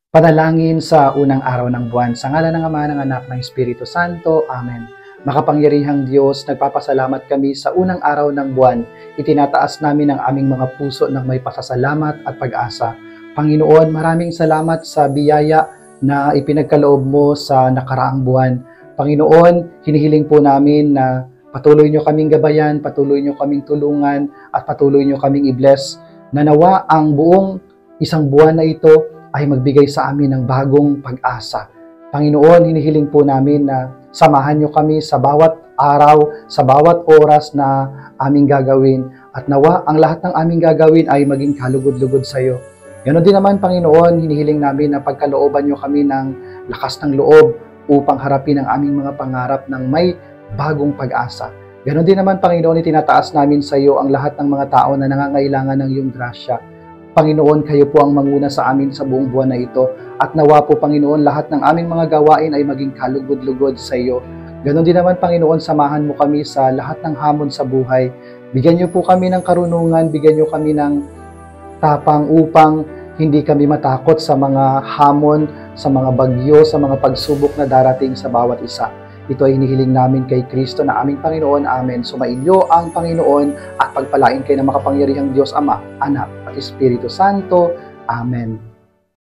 Panalangin sa unang araw ng buwan. Sa ngalan ng Ama, ng Anak, ng Espiritu Santo. Amen. Makapangyarihang Diyos, nagpapasalamat kami sa unang araw ng buwan. Itinataas namin ang aming mga puso ng may pasasalamat at pag-asa. Panginoon, maraming salamat sa biyaya na ipinagkaloob mo sa nakaraang buwan. Panginoon, hinihiling po namin na patuloy nyo kaming gabayan, patuloy nyo kaming tulungan, at patuloy nyo kaming i-bless. Nanawa ang buong isang buwan na ito ay magbigay sa amin ng bagong pag-asa. Panginoon, hinihiling po namin na samahan nyo kami sa bawat araw, sa bawat oras na aming gagawin, at nawa ang lahat ng aming gagawin ay maging kalugod-lugod sa iyo. Ganon din naman, Panginoon, hinihiling namin na pagkalooban nyo kami ng lakas ng loob upang harapin ang aming mga pangarap ng may bagong pag-asa. Ganon din naman, Panginoon, itinataas namin sa iyo ang lahat ng mga tao na nangangailangan ng iyong grasya. Panginoon, kayo po ang manguna sa amin sa buong buwan na ito, at nawa po, Panginoon, lahat ng aming mga gawain ay maging kalugod-lugod sa iyo. Ganon din naman, Panginoon, samahan mo kami sa lahat ng hamon sa buhay. Bigyan niyo po kami ng karunungan, bigyan niyo kami ng tapang upang hindi kami matakot sa mga hamon, sa mga bagyo, sa mga pagsubok na darating sa bawat isa. Ito ay hinihiling namin kay Kristo na aming Panginoon. Amen. Sumainyo ang Panginoon at pagpalain kayo ng makapangyarihang Diyos Ama, Anak, at Espiritu Santo. Amen.